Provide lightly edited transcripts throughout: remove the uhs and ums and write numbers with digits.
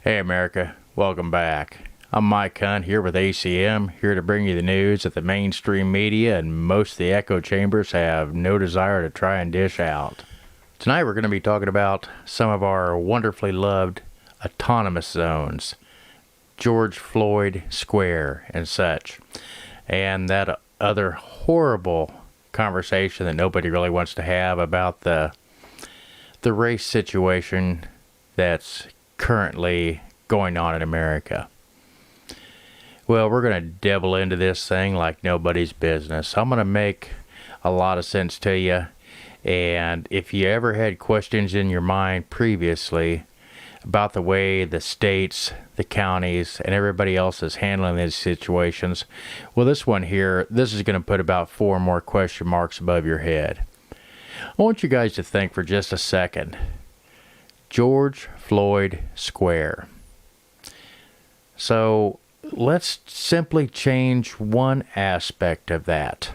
Hey America, welcome back. I'm Mike Hunt here with ACM, here to bring you the news that the mainstream media and most of the echo chambers have no desire to try and dish out. Tonight we're going to be talking about some of our wonderfully loved autonomous zones, George Floyd Square and such, and that other horrible conversation that nobody really wants to have about the race situation that's currently going on in America. Well, we're going to devil into this thing like nobody's business. I'm going to make a lot of sense to you, and if you ever had questions in your mind previously about the way the states, the counties, and everybody else is handling these situations, well, this one here, this is going to put about 4 more question marks above your head. I want you guys to think for just a second. George Floyd Square. So let's simply change one aspect of that.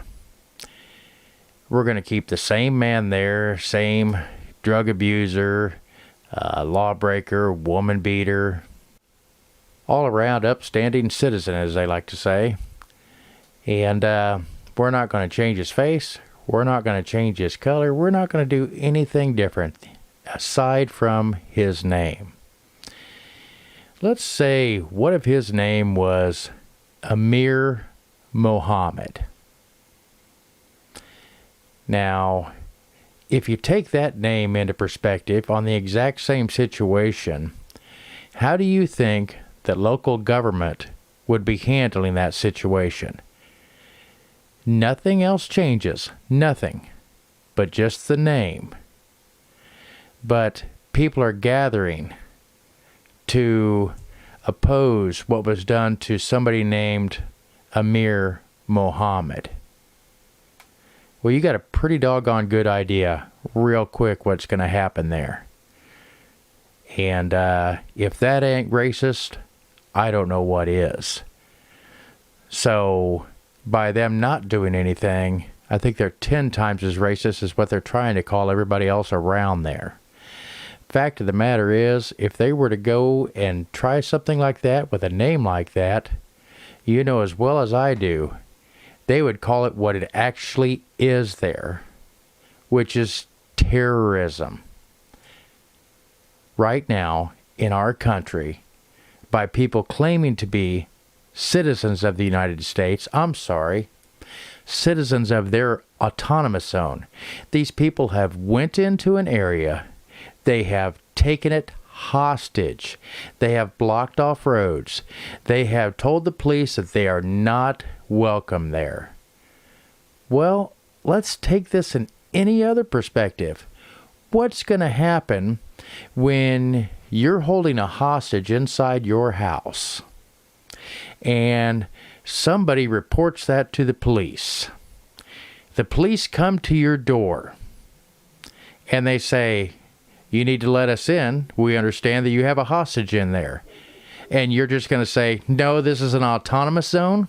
We're going to keep the same man there, same drug abuser, lawbreaker, woman beater, all around upstanding citizen, as they like to say. And we're not going to change his face. We're not going to change his color. We're not going to do anything different aside from his name. Let's say, what if his name was Amir Mohammed? Now, if you take that name into perspective on the exact same situation, how do you think that local government would be handling that situation? Nothing else changes, nothing, but just the name. But people are gathering to oppose what was done to somebody named Amir Mohammed. Well, you got a pretty doggone good idea real quick what's going to happen there. And if that ain't racist, I don't know what is. So by them not doing anything, I think they're 10 times as racist as what they're trying to call everybody else around there. Fact of the matter is, if they were to go and try something like that with a name like that, you know as well as I do, they would call it what it actually is there, which is terrorism. Right now, in our country, by people claiming to be citizens of the United States, citizens of their autonomous zone. These people have went into an area, they have taken it hostage, they have blocked off roads, they have told the police that they are not welcome there. Well, let's take this in any other perspective. What's going to happen when you're holding a hostage inside your house and somebody reports that to the police? The police come to your door and they say, "You need to let us in. We understand that you have a hostage in there." And you're just going to say, "No, this is an autonomous zone"?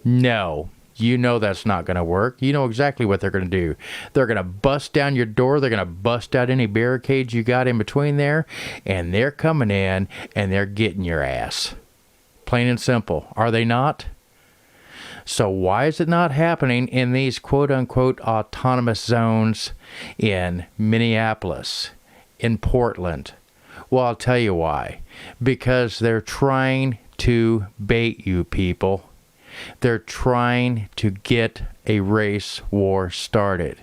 No, you know that's not going to work. You know exactly what they're going to do. They're going to bust down your door. They're going to bust out any barricades you got in between there. And they're coming in and they're getting your ass. Plain and simple. Are they not? So why is it not happening in these quote-unquote autonomous zones in Minneapolis, in Portland? Well, I'll tell you why. Because they're trying to bait you people. They're trying to get a race war started.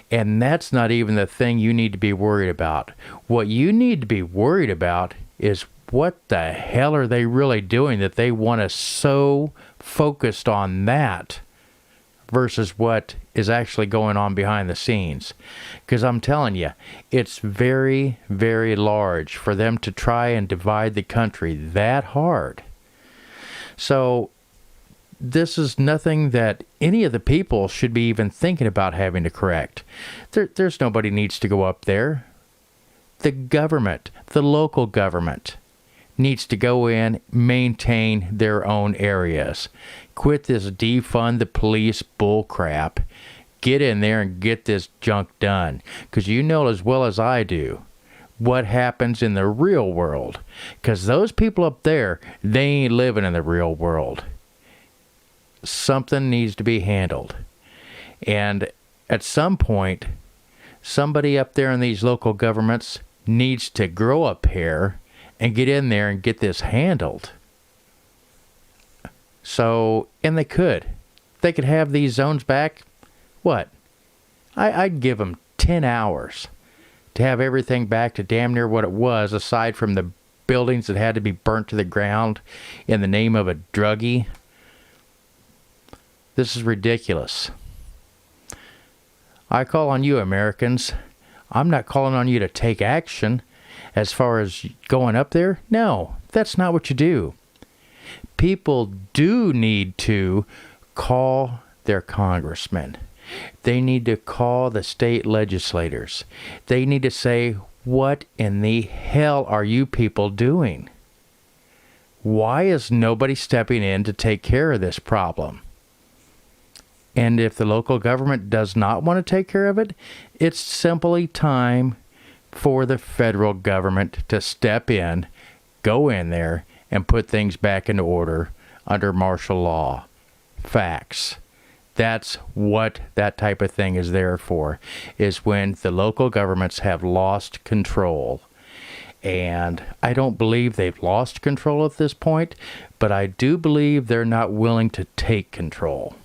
And that's not even the thing you need to be worried about. What you need to be worried about is what the hell are they really doing that they want us so focused on that versus what is actually going on behind the scenes. Because I'm telling you, it's very, very large for them to try and divide the country that hard. So this is nothing that any of the people should be even thinking about having to correct. There's nobody needs to go up there. The government, the local government, needs to go in, maintain their own areas. Quit this defund the police bullcrap. Get in there and get this junk done. Because you know as well as I do, what happens in the real world. Because those people up there, they ain't living in the real world. Something needs to be handled. And at some point, somebody up there in these local governments needs to grow a pair and get in there and get this handled. So, and they could. They could have these zones back. What? I'd give them 10 hours to have everything back to damn near what it was, aside from the buildings that had to be burnt to the ground in the name of a druggie. This is ridiculous. I call on you, Americans. I'm not calling on you to take action as far as going up there. No, that's not what you do. People do need to call their congressmen. They need to call the state legislators. They need to say, what in the hell are you people doing? Why is nobody stepping in to take care of this problem? And if the local government does not want to take care of it, it's simply time for the federal government to step in, go in there, and put things back into order under martial law. Facts. That's what that type of thing is there for, is when the local governments have lost control. And I don't believe they've lost control at this point, but I do believe they're not willing to take control.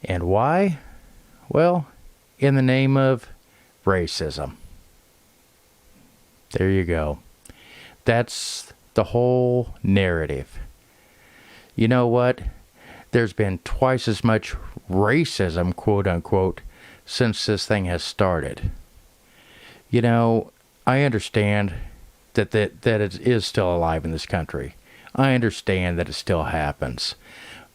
And why? Well, in the name of racism. There you go. That's the whole narrative. You know what? There's been twice as much racism, quote unquote, since this thing has started. You know, I understand that it is still alive in this country. I understand that it still happens.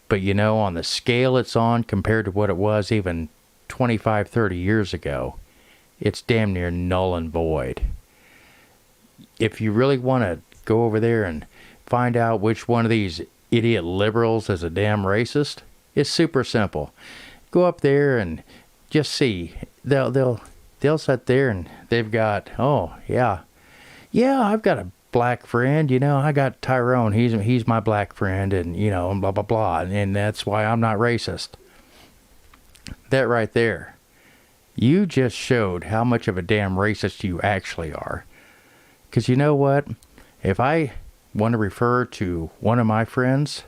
But you know, on the scale it's on compared to what it was even 25, 30 years ago, it's damn near null and void. If you really want to go over there and find out which one of these idiot liberals is a damn racist, it's super simple. Go up there and just see. They'll sit there and they've got, oh yeah, I've got a black friend, you know, I got Tyrone, he's my black friend, and you know, and blah blah blah, and that's why I'm not racist. That right there, you just showed how much of a damn racist you actually are. Because you know what, if I want to refer to one of my friends,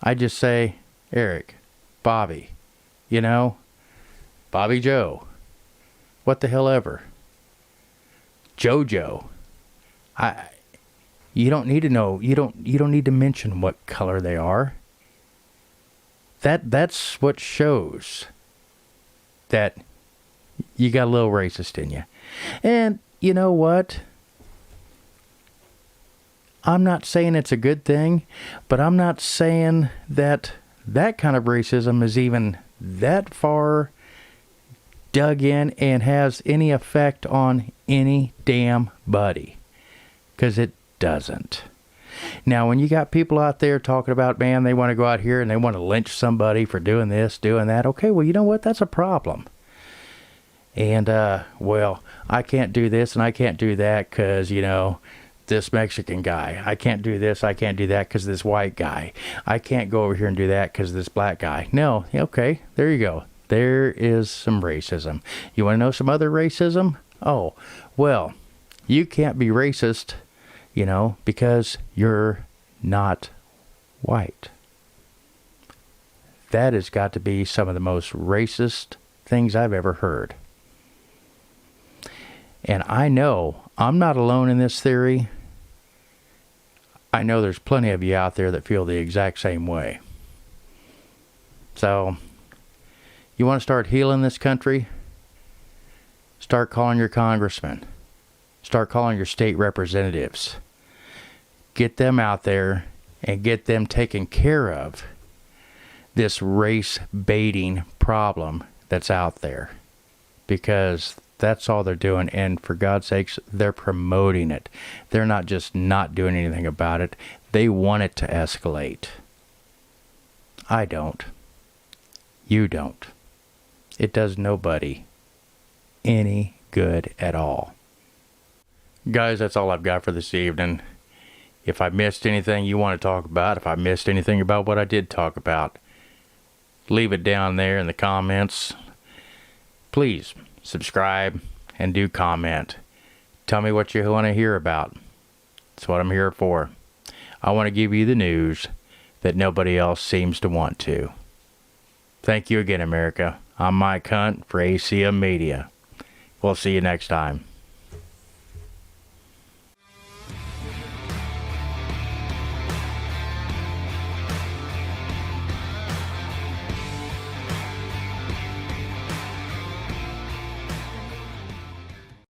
I just say Eric, Bobby, you know, Bobby Joe, what the hell ever, Jojo. You don't need to know. You don't need to mention what color they are. That's what shows that you got a little racist in you. And you know what? I'm not saying it's a good thing, but I'm not saying that kind of racism is even that far dug in and has any effect on any damn buddy. Because it doesn't. Now, when you got people out there talking about, man, they want to go out here and they want to lynch somebody for doing this, doing that. Okay, well, you know what? That's a problem. And, well, I can't do this and I can't do that because, you know, this Mexican guy. I can't do this, I can't do that because this white guy. I can't go over here and do that because this black guy. No, okay, there you go. There is some racism. You want to know some other racism? Oh, well, you can't be racist, you know, because you're not white. That has got to be some of the most racist things I've ever heard. And I know I'm not alone in this theory. I know there's plenty of you out there that feel the exact same way. So, you want to start healing this country? Start calling your congressmen. Start calling your state representatives. Get them out there and get them taken care of this race baiting problem that's out there. Because that's all they're doing, and for God's sakes, they're promoting it. They're not just not doing anything about it. They want it to escalate. I don't. You don't. It does nobody any good at all. Guys, that's all I've got for this evening. If I missed anything you want to talk about, if I missed anything about what I did talk about, leave it down there in the comments. Please subscribe and do comment. Tell me what you want to hear about. That's what I'm here for. I want to give you the news that nobody else seems to want to. Thank you again, America. I'm Mike Hunt for ACM Media. We'll see you next time.